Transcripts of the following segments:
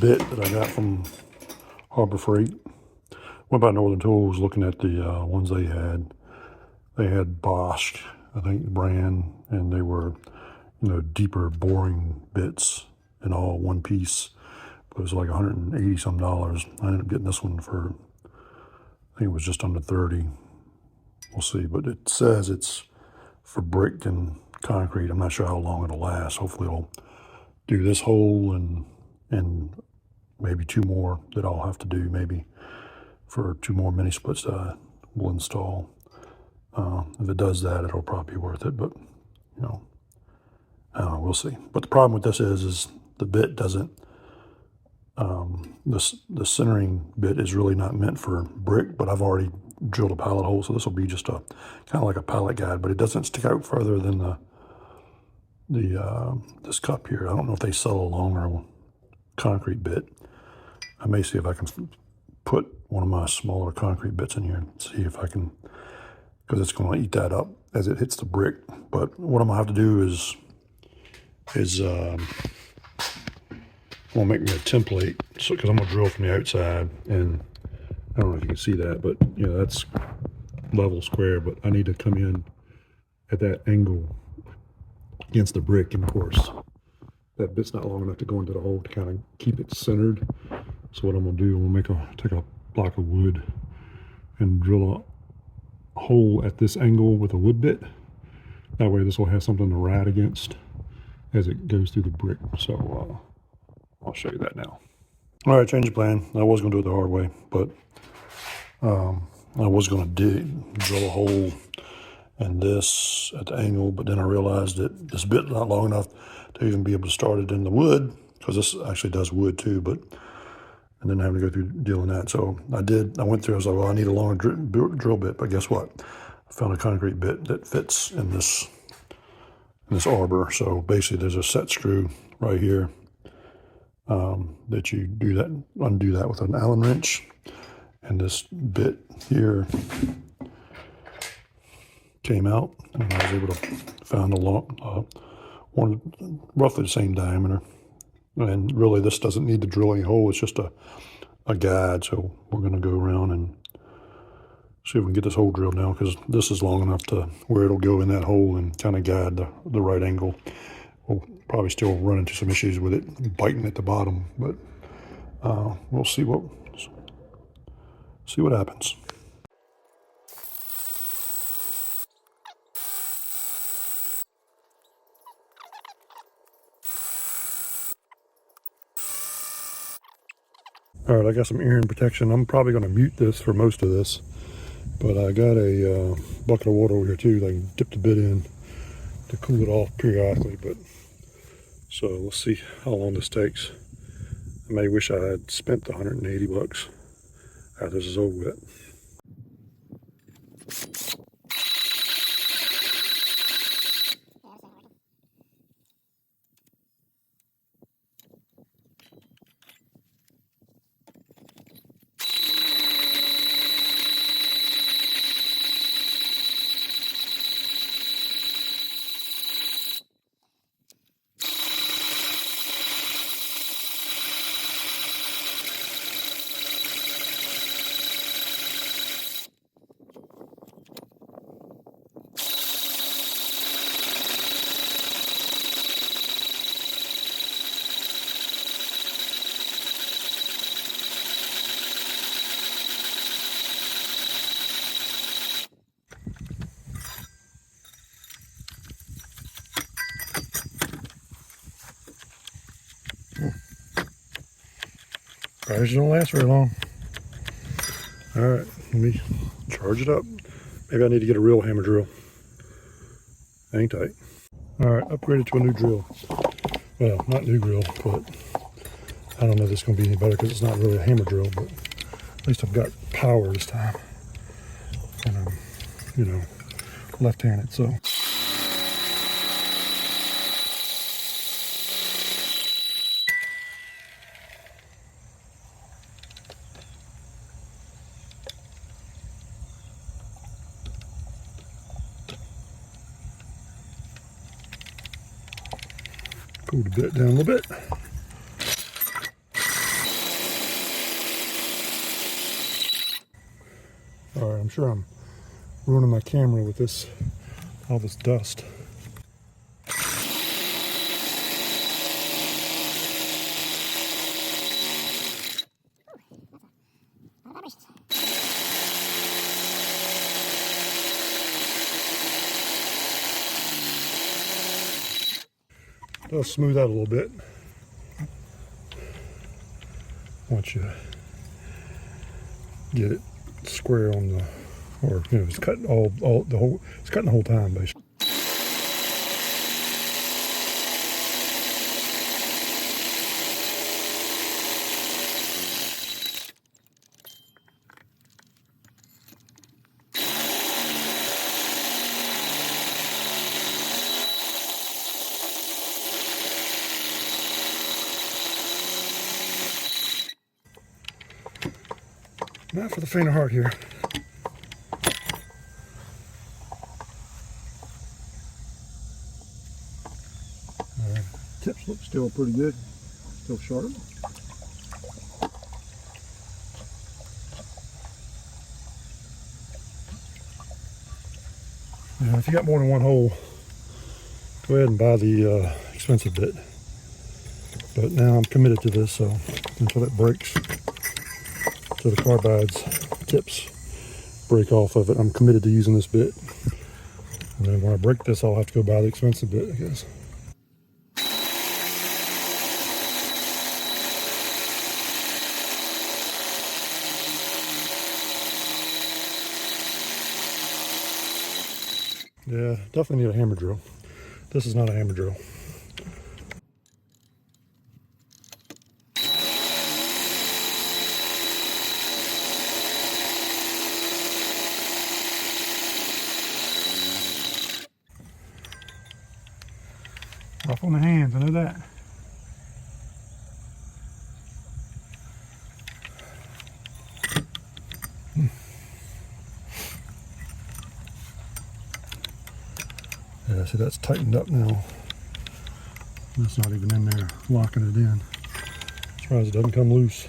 bit that I got from Harbor Freight. Went by Northern Tools looking at the ones they had. They had Bosch, I think, the brand, and they were, you know, deeper boring bits in all one piece. But it was like $180 some. I ended up getting this one for, I think it was just under 30. We'll see, but it says it's for brick and concrete. I'm not sure how long it'll last. Hopefully it'll do this hole and maybe two more that I'll have to do maybe for two more mini splits that we'll install. If it does that, it'll probably be worth it, but you know, I don't know, we'll see. But the problem with this is the bit doesn't, the centering bit is really not meant for brick, but I've already drilled a pallet hole, so this will be just a kind of like a pallet guide, but it doesn't stick out further than this cup here. I don't know if they sell a longer concrete bit. I may see if I can put one of my smaller concrete bits in here and see if I can, because it's going to eat that up as it hits the brick. But what I'm gonna have to do is I'm gonna make me a template, so because I'm gonna drill from the outside, and I don't know if you can see that, but you know, that's level square, but I need to come in at that angle against the brick, and of course that bit's not long enough to go into the hole to kind of keep it centered. So what I'm gonna do, I'm gonna take a block of wood and drill a hole at this angle with a wood bit. That way this will have something to ride against as it goes through the brick. So I'll show you that now. All right, change of plan. I was gonna do it the hard way, but I was gonna drill a hole in this at the angle, but then I realized that this bit's not long enough to even be able to start it in the wood, because this actually does wood too, but and then having to go through dealing that. So I went through, I was like, well, I need a longer drill bit, but guess what? I found a concrete bit that fits in this arbor. So basically there's a set screw right here that you undo that with an Allen wrench. And this bit here came out, and I was able to find a long, one roughly the same diameter. And really this doesn't need to drill any hole, it's just a guide. So we're gonna go around and see if we can get this hole drilled now, because this is long enough to where it'll go in that hole and kind of guide the right angle. We'll probably still run into some issues with it biting at the bottom, but we'll see what happens. All right, I got some earring protection. I'm probably going to mute this for most of this, but I got a bucket of water over here too that I can dip the bit in to cool it off periodically. But so let's see how long this takes. I may wish I had spent the $180 after this is over with. Probably don't last very long. All right, let me charge it up. Maybe I need to get a real hammer drill. Hang tight. All right, upgraded to a new drill. Well, not new drill, but I don't know if it's going to be any better because it's not really a hammer drill, but at least I've got power this time. And I'm, you know, left-handed, so. Pull the bit down a little bit. All right, I'm sure I'm ruining my camera with this, all this dust. Does smooth out a little bit once you get it square on the, or you know, it's cutting all the whole, it's cutting the whole time basically. Not for the faint of heart here. Tips look still pretty good, still sharp. Now, if you got more than one hole, go ahead and buy the expensive bit. But now I'm committed to this, so until it breaks, so the carbide's tips break off of it, I'm committed to using this bit. And then when I break this, I'll have to go buy the expensive bit, I guess. Yeah, definitely need a hammer drill. This is not a hammer drill. Off on the hands, I know that. Yeah, see that's tightened up now. That's not even in there, locking it in. Surprised it doesn't come loose.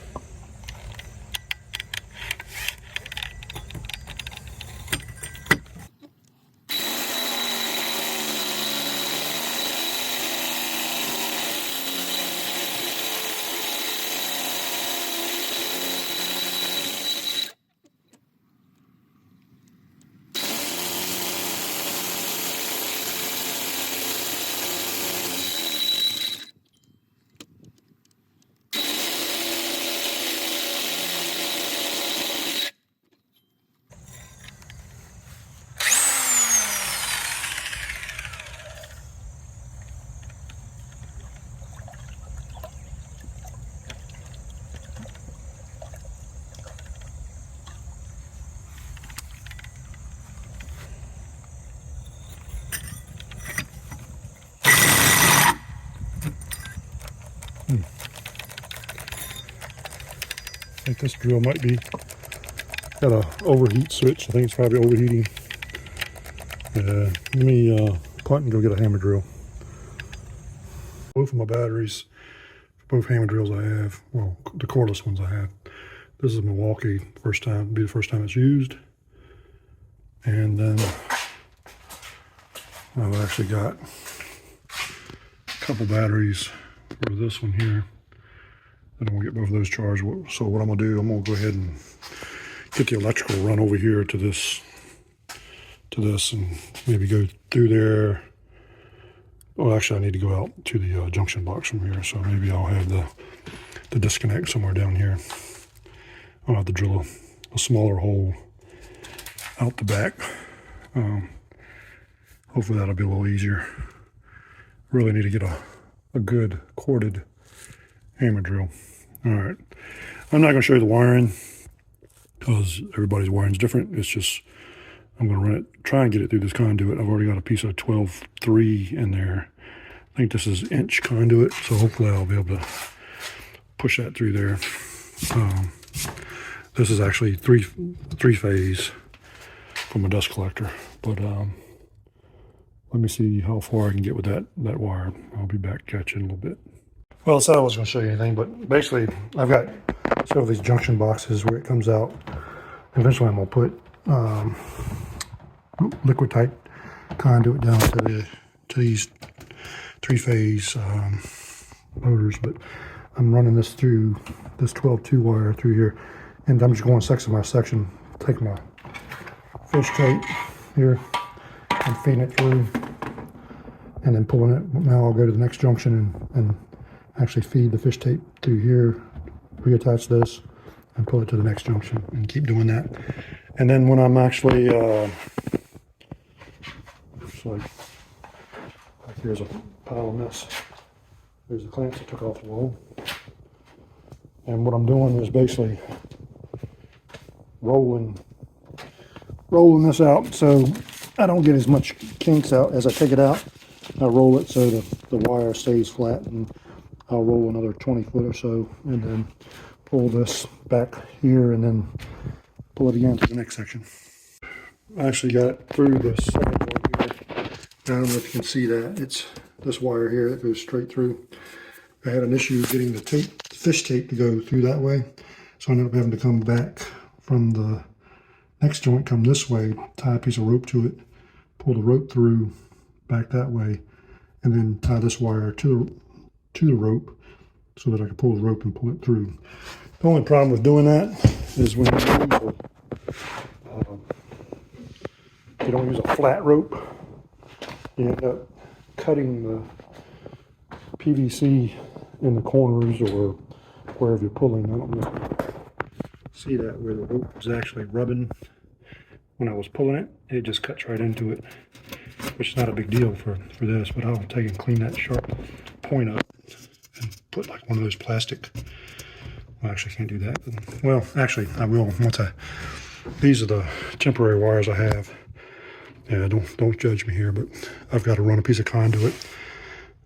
I think this drill might be got a overheat switch. I think it's probably overheating. Let me punt and go get a hammer drill. Both of my batteries, both hammer drills I have, well, the cordless ones I have. This is Milwaukee, first time, be the first time it's used. And then I've actually got a couple batteries for this one here. And I'm gonna get both of those charged. So what I'm gonna do, I'm gonna go ahead and get the electrical run over here to this, and maybe go through there. Well, actually I need to go out to the junction box from here. So maybe I'll have the disconnect somewhere down here. I'll have to drill a smaller hole out the back. Hopefully that'll be a little easier. Really need to get a good corded hammer drill. All right, I'm not going to show you the wiring because everybody's wiring is different. It's just I'm going to run it, try and get it through this conduit. I've already got a piece of 12-3 in there. I think this is inch conduit, so hopefully I'll be able to push that through there. This is actually three phase from a dust collector, but let me see how far I can get with that wire. I'll be back catching a little bit. Well, I said I wasn't going to show you anything, but basically I've got several of these junction boxes where it comes out. Eventually I'm going to put liquid type conduit down to these three-phase motors, but I'm running this through this 12-2 wire through here, and I'm just going section by section, take my fish tape here and feeding it through, and then pulling it. Now I'll go to the next junction and actually feed the fish tape through here, reattach this, and pull it to the next junction, and keep doing that. And then when I'm actually, like here's a pile of mess. There's the clamps that took off the wall. And what I'm doing is basically rolling this out so I don't get as much kinks out as I take it out. I roll it so the wire stays flat, and I'll roll another 20 foot or so, and then pull this back here and then pull it again to the next section. I actually got it through the second one here. I don't know if you can see that. It's this wire here that goes straight through. I had an issue getting the fish tape to go through that way, so I ended up having to come back from the next joint, come this way, tie a piece of rope to it, pull the rope through back that way, and then tie this wire to the rope so that I can pull the rope and pull it through. The only problem with doing that is when you don't use a flat rope, you end up cutting the PVC in the corners or wherever you're pulling. I don't know if you see that, where the rope was actually rubbing when I was pulling it. It just cuts right into it, which is not a big deal for this, but I'll take and clean that sharp point up and put like one of those plastic, well, actually can't do that. Well, actually I will once these are the temporary wires I have. Yeah, don't judge me here, but I've got to run a piece of conduit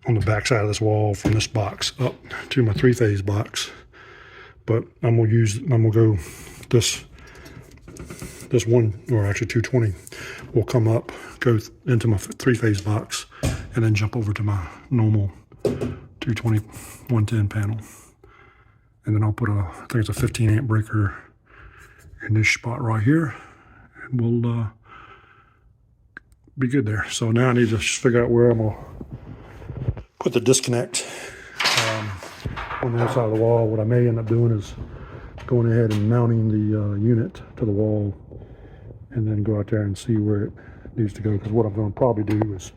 on the back side of this wall from this box up to my three-phase box. But I'm gonna go this one, or actually 220 will come up, go into my three-phase box, and then jump over to my normal 220 110 panel. And then I'll put I think it's a 15 amp breaker in this spot right here, and we'll be good there. So now I need to just figure out where I'm gonna put the disconnect on the outside of the wall. What I may end up doing is going ahead and mounting the unit to the wall, and then go out there and see where it needs to go. Because what I'm going to probably do is,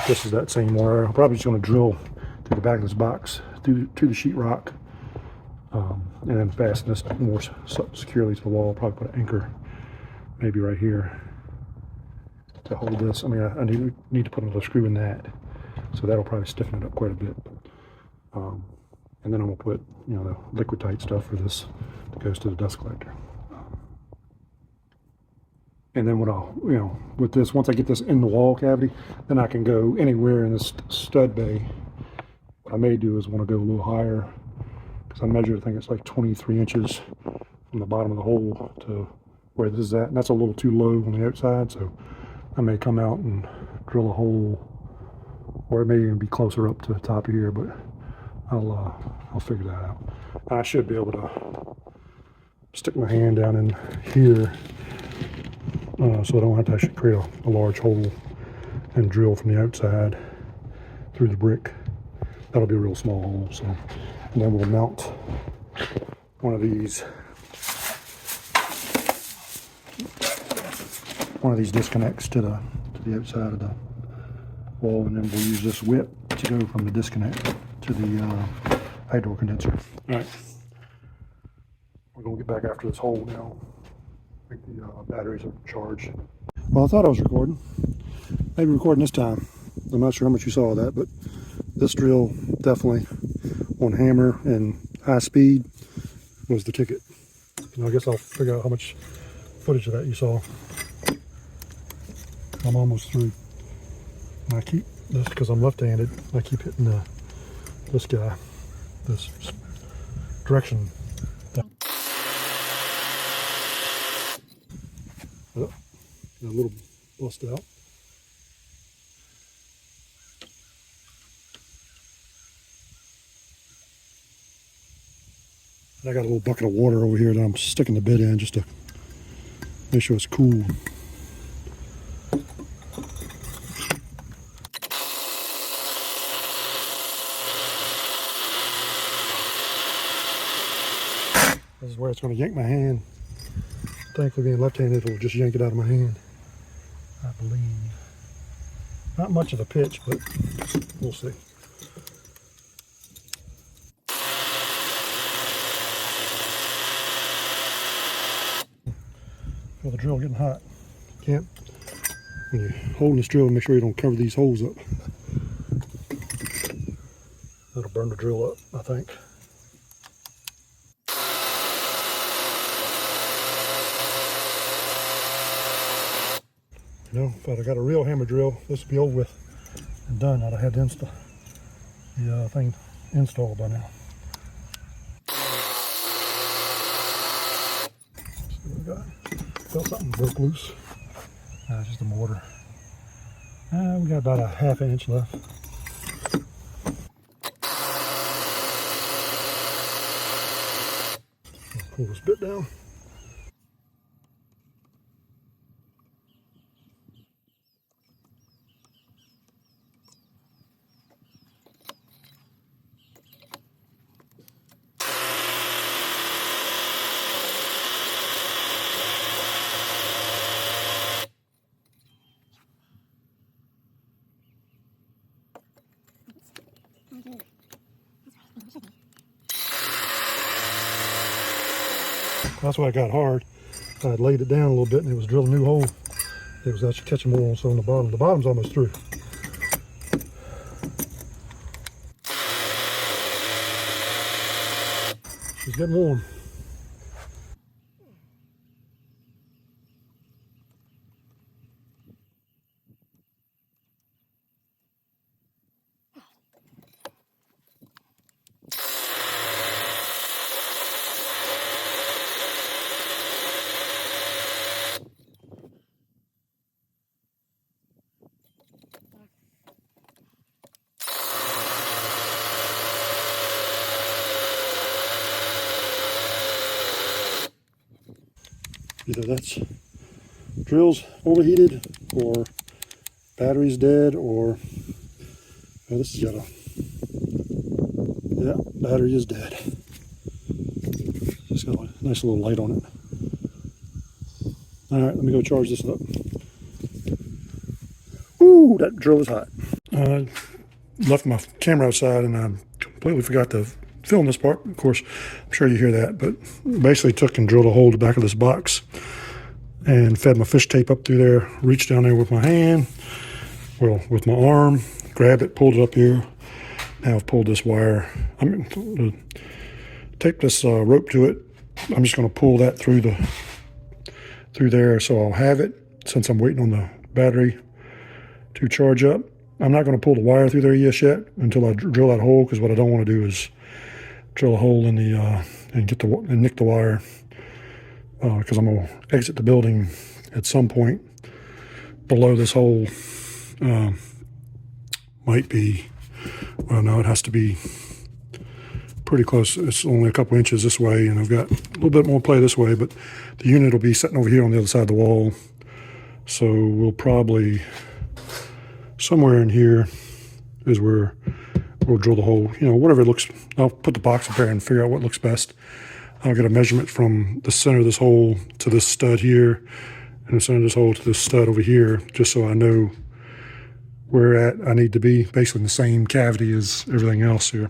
this is that same wire. I'm probably just going to drill through the back of this box to the sheetrock, and then fasten this more securely to the wall. Probably put an anchor maybe right here to hold this. I mean, I need to put another screw in that, so that'll probably stiffen it up quite a bit. And then I'm gonna put, the liquid tight stuff for this that goes to the dust collector. And then what I'll, with this, once I get this in the wall cavity, then I can go anywhere in this stud bay. What I may do is want to go a little higher, because I measured, I think it's like 23 inches from the bottom of the hole to where this is at, and that's a little too low on the outside, so I may come out and drill a hole, or it may even be closer up to the top of here, but I'll figure that out. I should be able to stick my hand down in here, so I don't have to actually create a large hole and drill from the outside through the brick. That'll be a real small hole. So, and then we'll mount one of these disconnects to the outside of the wall, and then we'll use this whip to go from the disconnect to the hydro condenser. All right, we're gonna get back after this hole now. I think the batteries are charged. Well, I thought I was recording. Maybe recording this time. I'm not sure how much you saw of that, but this drill definitely on hammer and high speed was the ticket. And I guess I'll figure out how much footage of that you saw. I'm almost through. And I keep this, because I'm left-handed, I keep hitting this guy, this direction. Oh, a little bust out. And I got a little bucket of water over here that I'm sticking the bit in just to Make sure it's cool. This is where it's going to yank my hand. Thankfully, being left-handed, it'll just yank it out of my hand, I believe. Not much of a pitch, but we'll see. Feel the drill getting hot. Can't, when you're holding this drill, make sure you don't cover these holes up. That'll burn the drill up, I think. You know, if I'd have got a real hammer drill, this would be over with and done. I'd have had the thing installed by now. Let's see what we got. Felt something broke loose. It's just a mortar. We got about a ½ inch left. Pull this bit down. That's why it got hard. I had laid it down a little bit and it was drilling a new hole. It was actually catching more on the bottom. The bottom's almost through. She's getting warm. Either that's drill's overheated or battery's dead, or oh, this has got a, yeah, battery is dead. It's got a nice little light on it. All right, let me go charge this up. Ooh, that drill is hot. Left my camera outside and I completely forgot to film this part. Of course, I'm sure you hear that, but basically took and drilled a hole to the back of this box and fed my fish tape up through there, reached down there with my hand, well, with my arm, grabbed it, pulled it up here. Now I've pulled this wire. I'm going to tape this rope to it. I'm just going to pull that through there, so I'll have it since I'm waiting on the battery to charge up. I'm not going to pull the wire through there just yet until I drill that hole, because what I don't want to do is drill a hole in the and nick the wire, because I'm going to exit the building at some point below this hole. Might be, well, no, it has to be pretty close. It's only a couple inches this way, and I've got a little bit more play this way, but the unit will be sitting over here on the other side of the wall. So we'll probably, somewhere in here is where we'll drill the hole. You know, whatever it looks, I'll put the box up there and figure out what looks best. I'll get a measurement from the center of this hole to this stud here, and the center of this hole to this stud over here, just so I know where I need to be, basically in the same cavity as everything else here.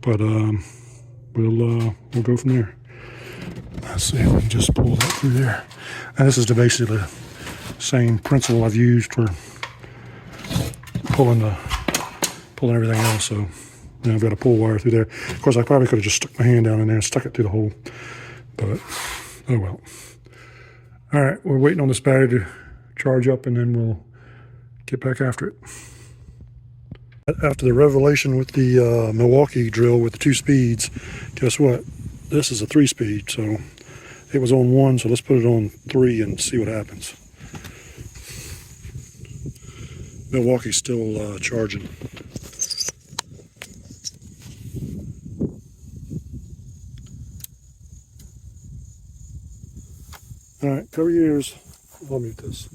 But we'll go from there. Let's see if we can just pull that through there. And this is basically the same principle I've used for pulling everything else. So now I've got a pull wire through there. Of course, I probably could have just stuck my hand down in there and stuck it through the hole, but oh well. All right, we're waiting on this battery to charge up, and then we'll get back after it. After the revelation with the Milwaukee drill with the 2 speeds, guess what? This is a 3-speed, so it was on 1, so let's put it on 3 and see what happens. Milwaukee's still charging. All right, cover your ears. I'll mute this.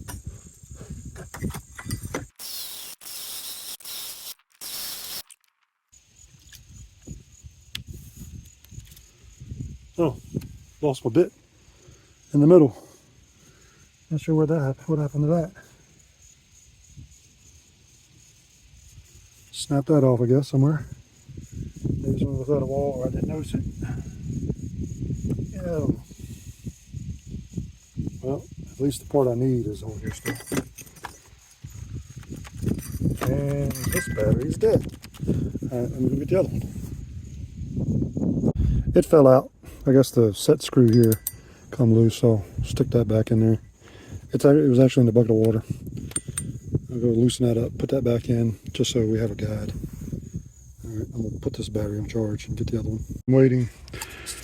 Oh, lost my bit in the middle. Not sure what happened to that. Snap that off, I guess, somewhere. Maybe someone without a wall, or I didn't notice it. Yeah. Well, at least the part I need is on here still. And this battery is dead. Alright, I'm gonna get the other one. It fell out. I guess the set screw here come loose, so I'll stick that back in there. It was actually in the bucket of water. I'll go loosen that up, put that back in, just so we have a guide. Alright, I'm gonna put this battery on charge and get the other one. I'm waiting,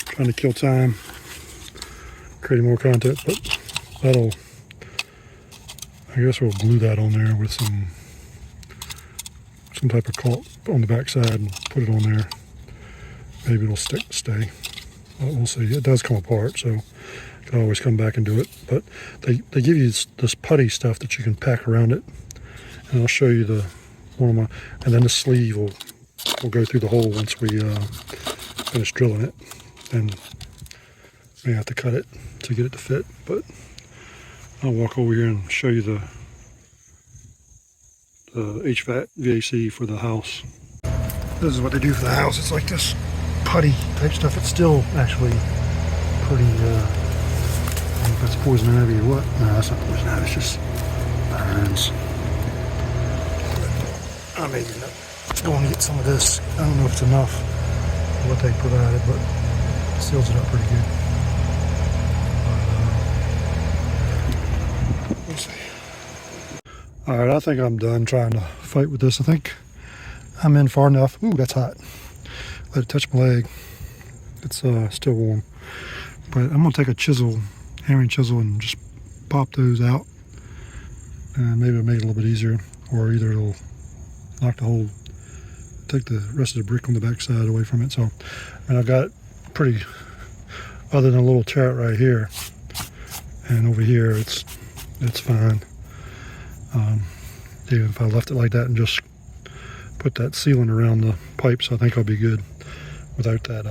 trying to kill time, creating more content, but I guess we'll glue that on there with some type of caulk on the back side and put it on there. Maybe it'll stay. We'll see. It does come apart, so you can always come back and do it. But they give you this putty stuff that you can pack around it, and I'll show you and then the sleeve will go through the hole once we finish drilling it, and we have to cut it to get it to fit. But I'll walk over here and show you the HVAC for the house. This is what they do for the house. It's like this putty type stuff. It's still actually pretty, I don't know if that's poison ivy or what. No, that's not poison ivy, it's just irons. I may end up going to get some of this. I don't know if it's enough for what they provided, but it seals it up pretty good. We'll see. Alright, I think I'm done trying to fight with this. I think I'm in far enough. Ooh, that's hot. Let it touch my leg. It's still warm. But I'm going to take a hammering chisel, and just pop those out. And maybe it'll make it a little bit easier. Or either it'll knock the hole, take the rest of the brick on the back side away from it. So, and I've got other than a little tear right here, and over here it's fine. Even if I left it like that and just put that sealant around the pipes, I think I'll be good without that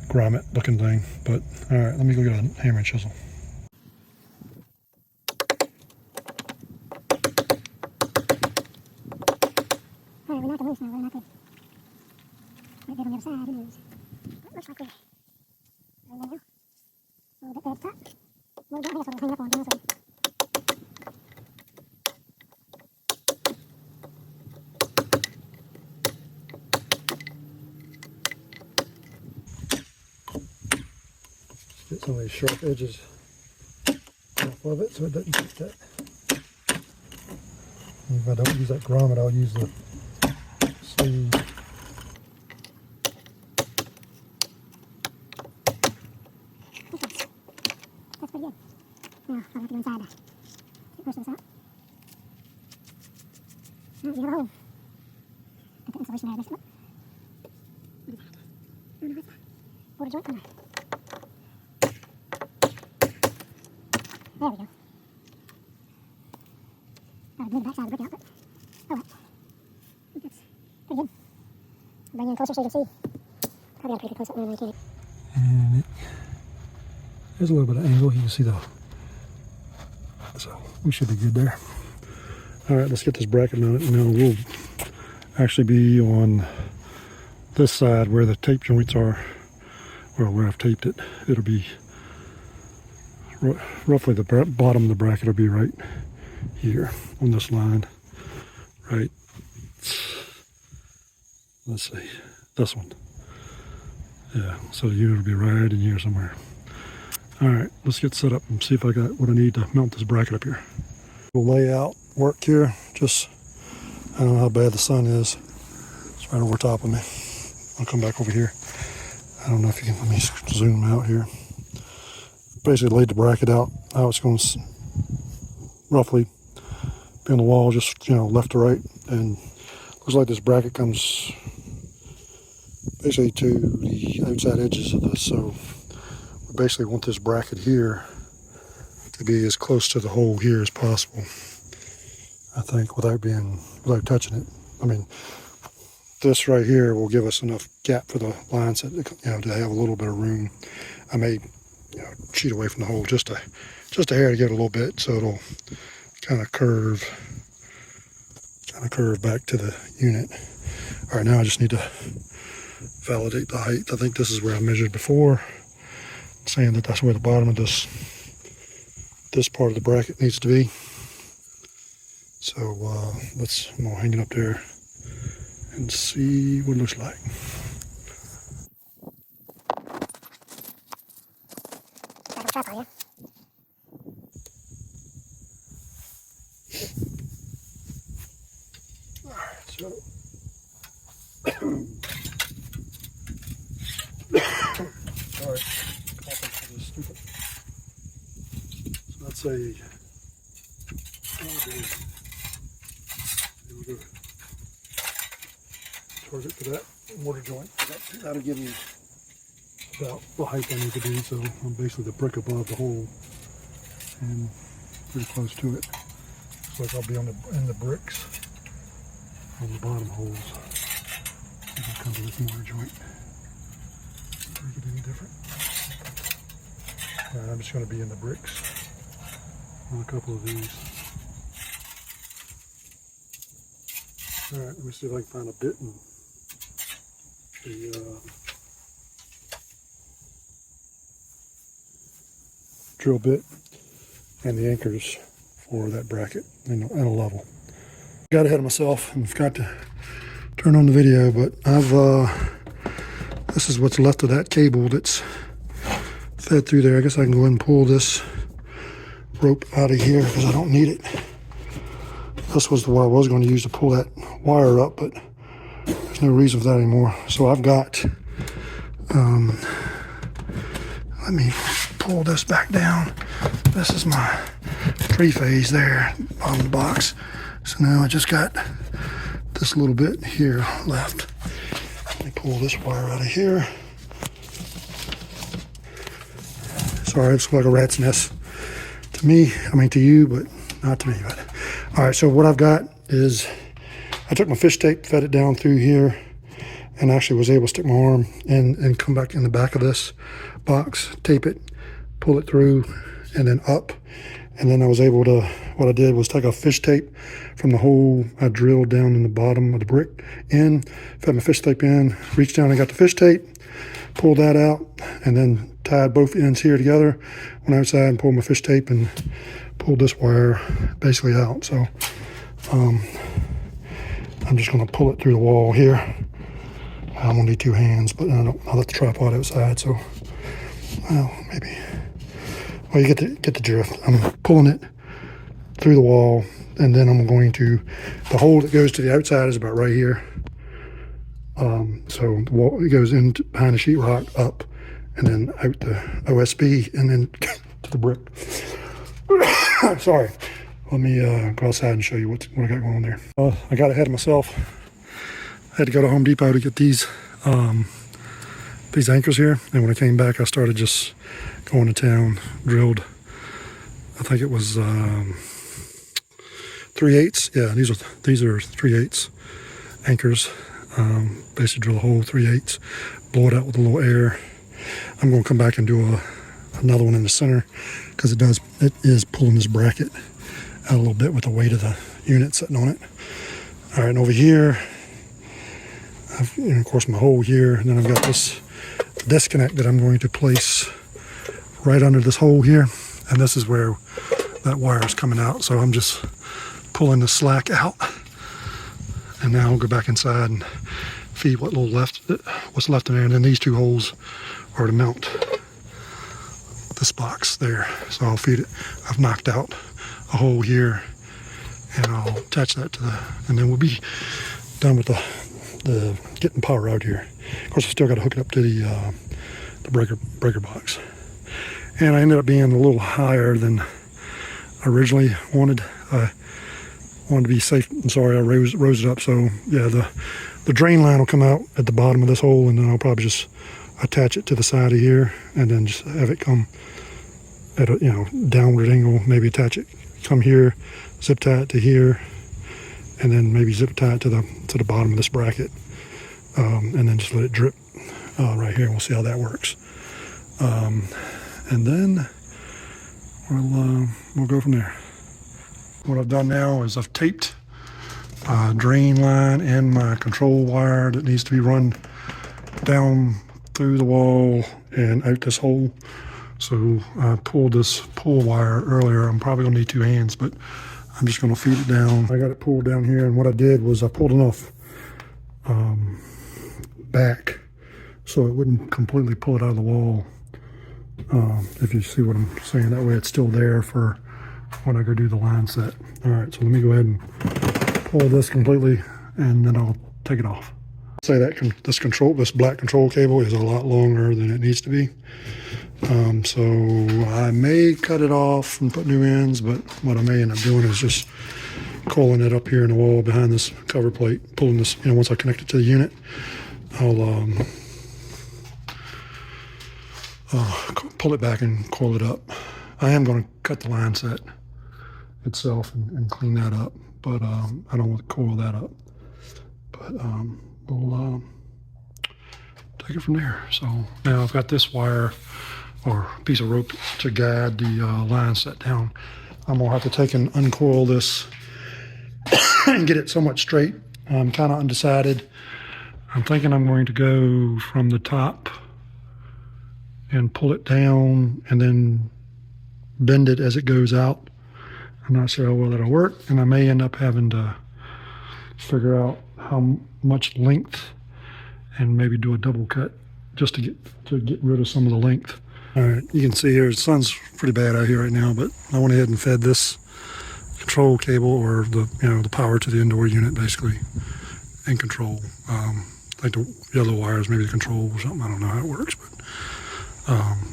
grommet looking thing. But all right, let me go get a hammer and chisel. All right, we're not going to lose now. We're not good. Might be on the other side. Who knows? It looks like we're there we go. A little bit there at the top. Well, I guess I'll hang up on down this way. Get some of these sharp edges off of it so it doesn't get that. And if I don't use that grommet, I'll use the sleeve. That's pretty good. Now, I'll have to go inside to push this out. Now, you have a hole. I put insulation there, I missed it. What is that? I don't know what's that. Border joint? No. There we go. I'll move the back side of the brick out, but oh well. I think that's pretty good. I'll bring you in closer so you can see. Probably got a pretty good close up now, can't it? And there's a little bit of angle. You can see so we should be good there. All right, let's get this bracket mounted. Now we'll actually be on this side where the tape joints are, or where I've taped it. It'll be roughly the bottom of the bracket will be right here on this line, right? Let's see, this one. Yeah, so the unit will be right in here somewhere. All right, let's get set up and see if I got what I need to mount this bracket up here. We'll lay out work here. Just, I don't know how bad the sun is. It's right over top of me. I'll come back over here. I don't know if you can, let me zoom out here. Basically laid the bracket out, how it's going to roughly be on the wall, just, you know, left to right. And looks like this bracket comes basically to the outside edges of this. So we're I basically want this bracket here to be as close to the hole here as possible. I think without touching it. I mean, this right here will give us enough gap for the line set, to have a little bit of room. I may, cheat away from the hole just a hair to get a little bit, so it'll kind of curve back to the unit. All right, now I just need to validate the height. I think this is where I measured before, saying that that's where the bottom of this part of the bracket needs to be. So I'm gonna hang it up there and see what it looks like. Alright, so sorry, coughing for this stupid. So that's a target for that mortar joint. That'll give me about the height I need to be, so I'm basically the brick above the hole and pretty close to it. Looks like I'll be in the bricks on the bottom holes. And I'll come to this mortar joint. Make it any different. Alright, I'm just going to be in the bricks on a couple of these. Alright, let me see if I can find a bit in the drill bit and the anchors for that bracket and a level. Got ahead of myself and forgot to turn on the video, but this is what's left of that cable that's fed through there. I guess I can go ahead and pull this rope out of here because I don't need it. This was what I was going to use to pull that wire up, but there's no reason for that anymore. So I've got, let me pull this back down. This is my three-phase there on the box. So now I just got this little bit here left. Let me pull this wire out of here. Sorry, it's like a rat's nest to me. I mean to you, but not to me. But all right, so what I've got is I took my fish tape, fed it down through here, and actually was able to stick my arm in and come back in the back of this box, tape it, pull it through, and then up. And then I was able to, what I did was take a fish tape from the hole I drilled down in the bottom of the brick in, fed my fish tape in, reached down and got the fish tape, pulled that out, and then tied both ends here together, went outside and pulled my fish tape and pulled this wire basically out. So I'm just going to pull it through the wall here. I'm going to need two hands, but I left the tripod outside, so well, maybe. Well, you get the drift. I'm pulling it through the wall, and then I'm going to, the hole that goes to the outside is about right here. So the wall, it goes in behind the sheetrock, up, and then out the OSB, and then to the brick. Sorry. Let me go outside and show you what I got going on there. I got ahead of myself. I had to go to Home Depot to get these anchors here, and when I came back, I started just going to town, drilled, I think it was 3/8. Yeah, these are 3/8 anchors. Basically drill a hole 3/8, blow it out with a little air. I'm going to come back and do another one in the center because it is pulling this bracket out a little bit with the weight of the unit sitting on it. All right, and over here, of course, my hole here, and then I've got this disconnect that I'm going to place right under this hole here, and this is where that wire is coming out. So I'm just pulling the slack out, and now I'll go back inside and feed what's left in there, and then these two holes are to mount this box there. So I'll feed it. I've knocked out a hole here, and I'll attach that to and then we'll be done with the getting power out here. Of course, I still got to hook it up to the breaker box. And I ended up being a little higher than I originally wanted. I wanted to be safe. I'm sorry, I rose it up. So yeah, the drain line will come out at the bottom of this hole, and then I'll probably just attach it to the side of here, and then just have it come at a downward angle. Maybe attach it, come here, zip tie it to here, and then maybe zip tie it to the bottom of this bracket, and then just let it drip right here. We'll see how that works, and then we'll go from there. What I've done now is I've taped drain line and my control wire that needs to be run down through the wall and out this hole. So I pulled this pull wire earlier. I'm probably gonna need 2 hands, but I'm just gonna feed it down. I got it pulled down here, and what I did was I pulled enough back so it wouldn't completely pull it out of the wall. If you see what I'm saying, that way it's still there for when I go do the line set. All right, so let me go ahead and pull this completely, and then I'll take it off. Say that this black control cable is a lot longer than it needs to be. So I may cut it off and put new ends, but what I may end up doing is just coiling it up here in the wall behind this cover plate, pulling this, once I connect it to the unit, I'll pull it back and coil it up. I am going to cut the line set itself and clean that up, but I don't want to coil that up. But we'll take it from there. So now I've got this wire or piece of rope to guide the line set down. I'm gonna have to take and uncoil this and get it somewhat straight. I'm kind of undecided. I'm thinking I'm going to go from the top and pull it down and then bend it as it goes out. I'm not sure how well that'll work, and I may end up having to figure out how much length and maybe do a double cut just to get rid of some of the length. All right, you can see here the sun's pretty bad out here right now, but I went ahead and fed this control cable, or the power to the indoor unit basically, and control. Like the yellow wires, maybe the control or something. I don't know how it works,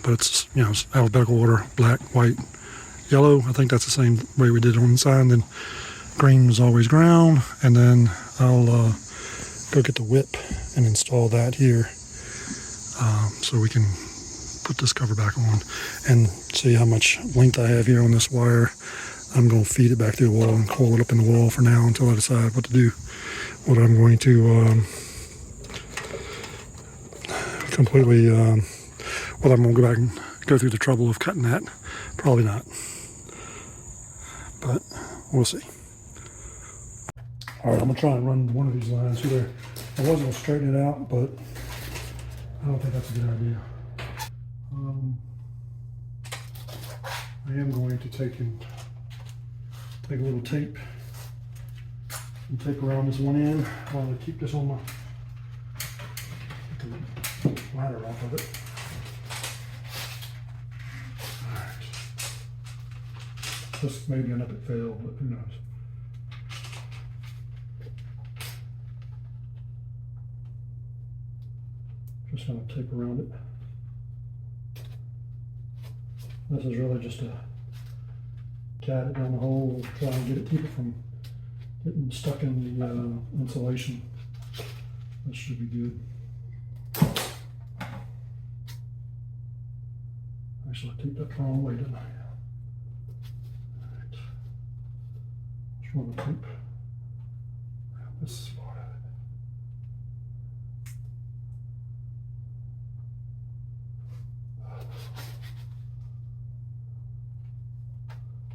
but it's it's alphabetical order: black, white, yellow. I think that's the same way we did it on the side. And then green was always ground, and then I'll go get the whip and install that here, so we can put this cover back on and see how much length I have here on this wire. I'm going to feed it back through the wall and coil it up in the wall for now until I decide what to do. What I'm going to completely, whether I'm going to go back and go through the trouble of cutting that, probably not, but we'll see. All right, I'm going to try and run one of these lines here. I was going to straighten it out, but I don't think that's a good idea. I am going to take a little tape and tape around this one end while I keep this on my ladder off of it. All right. This may end up at fail, but who knows. Just going to tape around it. This is really just to guide it down the hole, try and get it, keep it from getting stuck in the insulation. This should be good. Actually, I taped that the wrong way, didn't I? All right. Just want to tape around this spot of it.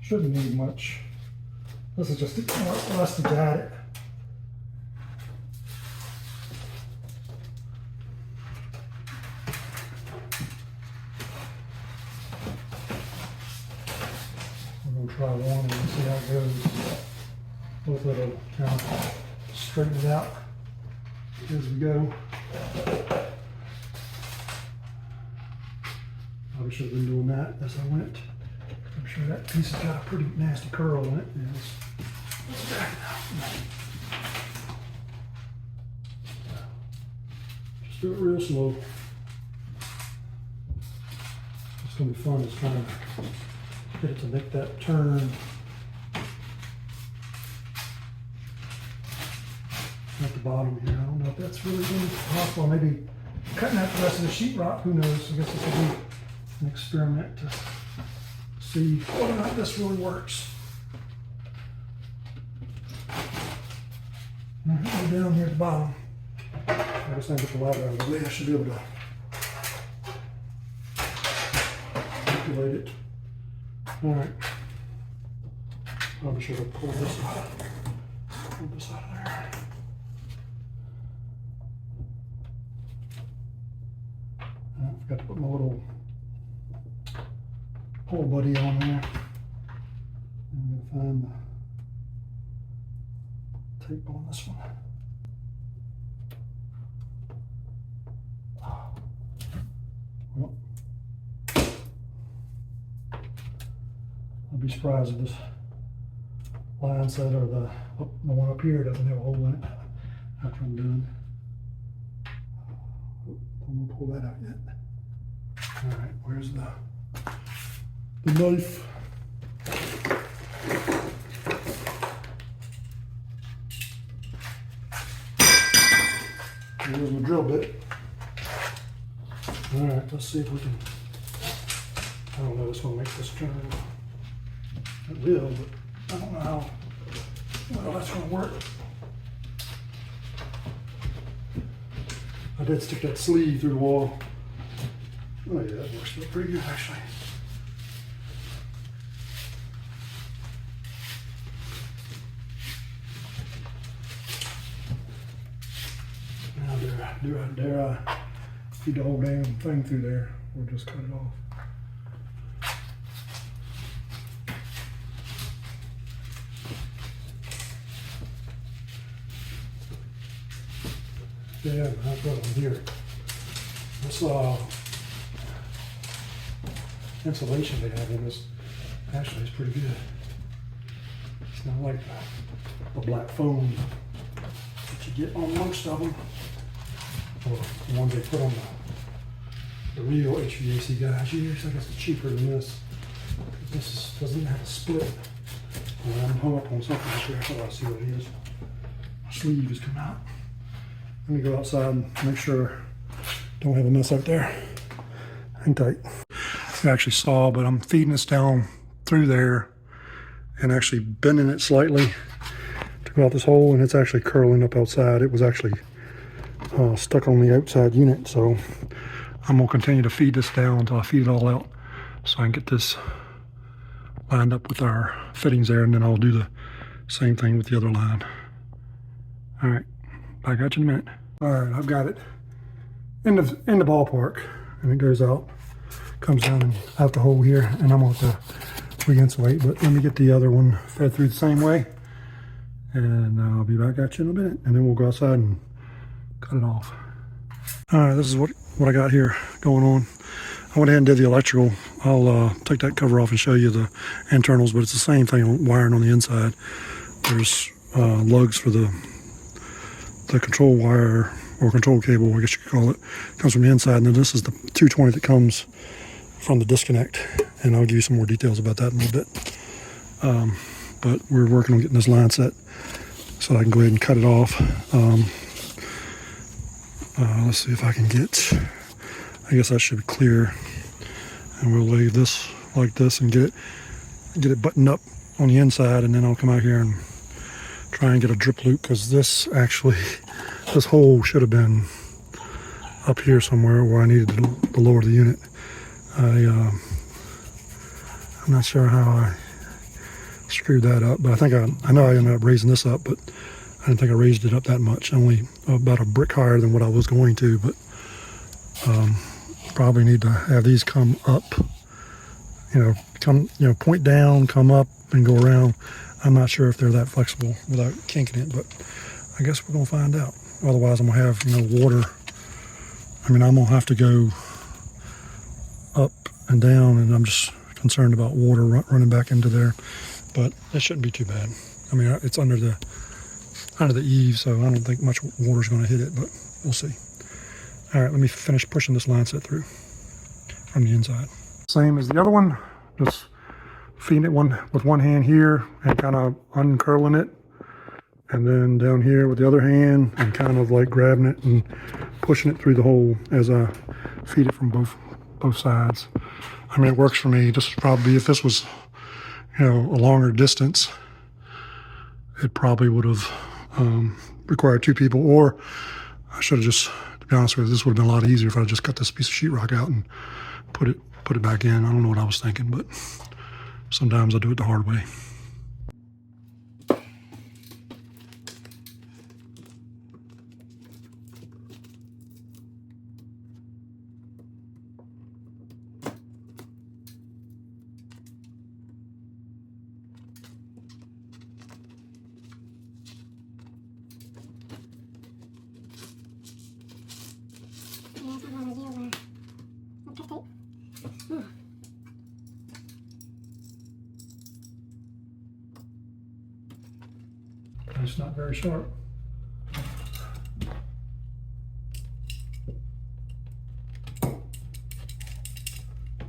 Shouldn't need much. This is just for us to guide it. We're going to try one and see how it goes. Hopefully it'll kind of straighten it out as we go. Probably should have been doing that as I went. I'm sure that piece has got a pretty nasty curl in it. Let's back it out. Just do it real slow. It's going to be fun. It's trying to get it to make that turn. At the bottom here. I don't know if that's really going to be possible. Maybe cutting out the rest of the sheetrock. Who knows? I guess this will be an experiment to see whether or not this really works. We're down here at the bottom. I just need to get the ladder out of the way. I should be able to manipulate it. All right. Probably should have pulled this out. Pull this out of there. I forgot to put my little pull buddy on there. I'm going to find the tape on this one. Well, I'll be surprised if this LineSet or the one up here doesn't have a hole in it after I'm done. I'm gonna pull that out yet. All right, where's the knife? Here's my drill bit. All right, let's see if we can. I don't know if it's gonna make this turn. It will, but I don't know how well that's gonna work. I did stick that sleeve through the wall. Oh yeah, that works pretty good actually. Now dare I feed the whole damn thing through there, or just cut it off. Yeah, I've got them here. This insulation they have in this actually is pretty good. It's not like the black foam that you get on most of them, or the ones they put on the real HVAC guys use. I guess it's cheaper than this. This doesn't have a split. I'm hung up on something here. I thought I'd see what it is. My sleeve has come out. Let me go outside and make sure don't have a mess out there. Hang tight. You actually saw, but I'm feeding this down through there and actually bending it slightly to go out this hole, and it's actually curling up outside. It was actually stuck on the outside unit, so I'm gonna continue to feed this down until I feed it all out so I can get this lined up with our fittings there, and then I'll do the same thing with the other line. All right. Back at you in a minute. All right, I've got it in the ballpark, and it goes out, comes down and out the hole here, and I'm going to re-insulate. But let me get the other one fed through the same way, and I'll be back at you in a minute, and then we'll go outside and cut it off. All right, this is what I got here going on. I went ahead and did the electrical. I'll take that cover off and show you the internals, but it's the same thing wiring on the inside. There's lugs for the control wire or control cable, I guess you could call it, comes from the inside, and then this is the 220 that comes from the disconnect, and I'll give you some more details about that in a little bit. But we're working on getting this LineSet so that I can go ahead and cut it off. Let's see if I can get, I guess that should be clear, and we'll lay this like this and get it buttoned up on the inside, and then I'll come out here and try and get a drip loop, because this hole should have been up here somewhere where I needed to lower the unit. I'm not sure how I screwed that up, but I think I know I ended up raising this up, but I didn't think I raised it up that much. Only about a brick higher than what I was going to, but probably need to have these come up, point down, come up, and go around. I'm not sure if they're that flexible without kinking it, but I guess we're gonna find out. Otherwise, I'm gonna have water. I'm gonna have to go up and down, and I'm just concerned about water running back into there. But it shouldn't be too bad. I mean, it's under the eave, so I don't think much water's gonna hit it, but we'll see. All right, let me finish pushing this LineSet through from the inside. Same as the other one, just feeding it with one hand here and kind of uncurling it, and then down here with the other hand and kind of like grabbing it and pushing it through the hole as I feed it from both sides. I mean, it works for me. This is probably, if this was, you know, a longer distance, it probably would have required 2 people, or I should have just, to be honest with you, this would have been a lot easier if I just cut this piece of sheetrock out and put it back in. I don't know what I was thinking, but sometimes I do it the hard way. It's not very sharp.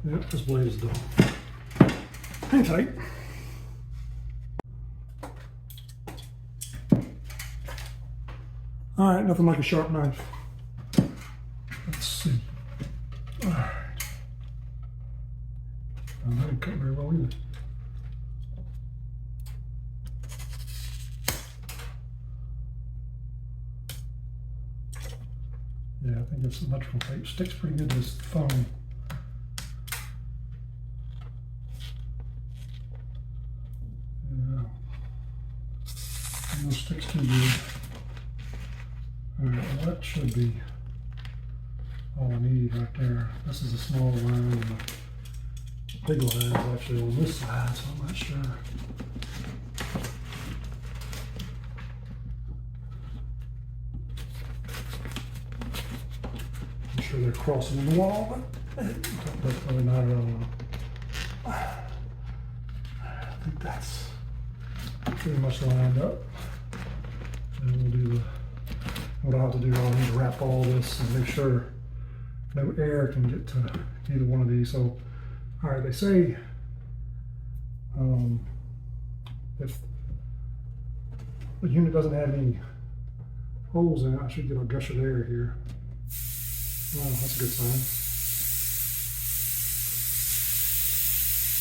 Yep, this blade is dull. Hang tight. All right, nothing like a sharp knife. Let's see. All right. That didn't cut very well either. Yeah, I think this electrical tape sticks pretty good to this foam. Yeah. No sticks too good. Alright, well that should be all I need right there. This is a small line, and the big line is actually on this side, so I'm not sure. I'm sure they're crossing the wall, but that's probably not at all. I think that's pretty much lined up. And we'll do what I'll have to do, I'll need to wrap all this and make sure no air can get to either one of these. So, all right, they say if the unit doesn't have any holes in it, I should get a gush of air here. Oh, that's a good sign.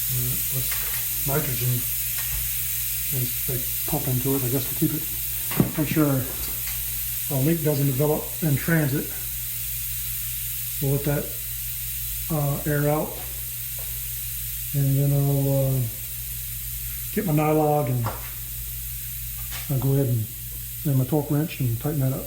All right, that's nitrogen, and they pump into it, I guess, to keep it, make sure a leak doesn't develop in transit. We'll let that air out, and then I'll get my nylog and I'll go ahead and my torque wrench and tighten that up.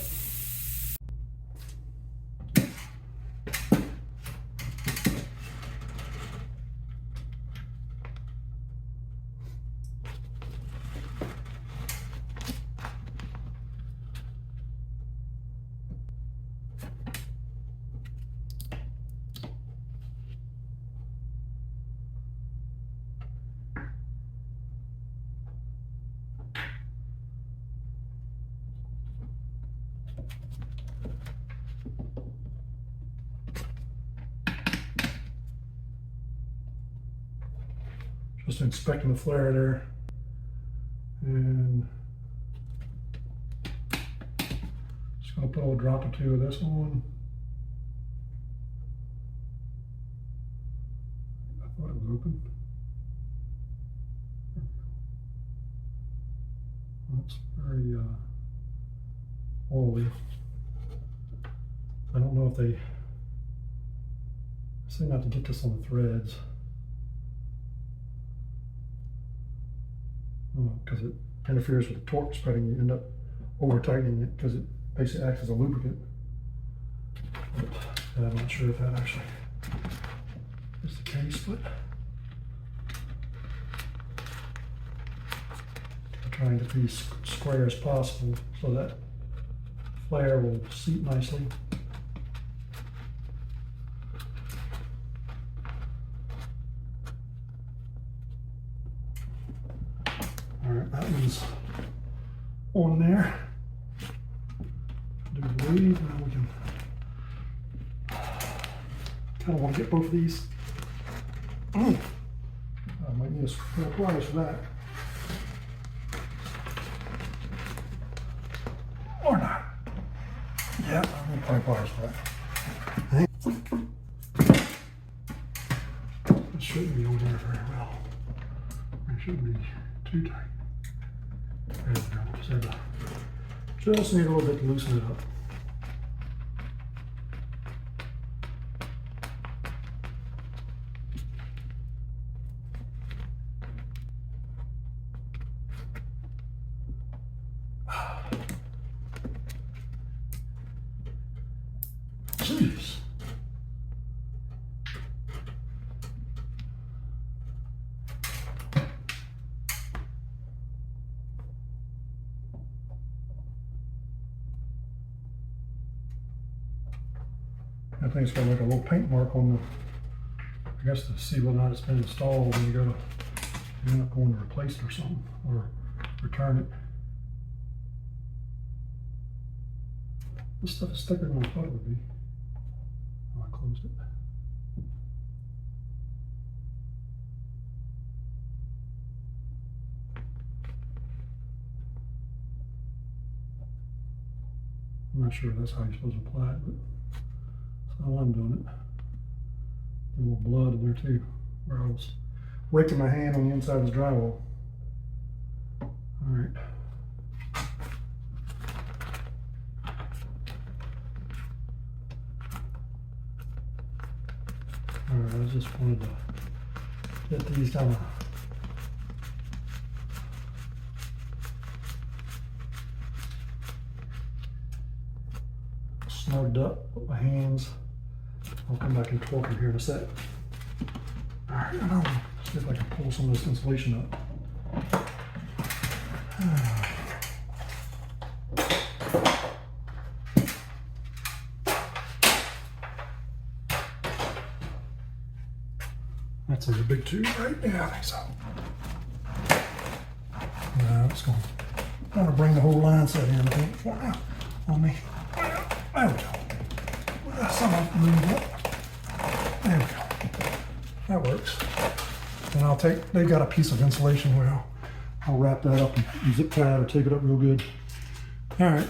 Just inspecting the flare there, and just going to put a drop or 2 of this one. I thought it was open. That's very oily. I don't know if they say not to get this on the threads. Because it interferes with the torque spreading, you end up over tightening it because it basically acts as a lubricant. But I'm not sure if that actually is the case, but I'm trying to be square as possible so that flare will seat nicely. Alright, that one's on there. Do the lead, now we can kind of want to get both of these. I might need a pair of pliers for that. Or not. Yeah, I'm going to pipe wires for that. It shouldn't be on there very well. It shouldn't be too tight. There we go. Just need a little bit to loosen it up. Jeez. I think it's got like a little paint mark on the, I guess to see whether or not it's been installed when you go to, you're not going to replace it or something, or return it. This stuff is thicker than I thought it would be. Oh, I closed it. I'm not sure if that's how you're supposed to apply it, but that's how I'm doing it. A little blood in there too, where I was raking my hand on the inside of this drywall. All right. All right, I just wanted to get these kind of snugged up with my hands. I'll come back and torque them here in a sec. All right, and I'll see if I can pull some of this insulation up. That's a big tube, right? Yeah, I think so. Now it's going to bring the whole line set in, I think, on me. There we go. Some of it moved up. There we go. That works. And I'll take, they've got a piece of insulation where I'll wrap that up and zip tie it or tape it up real good. All right.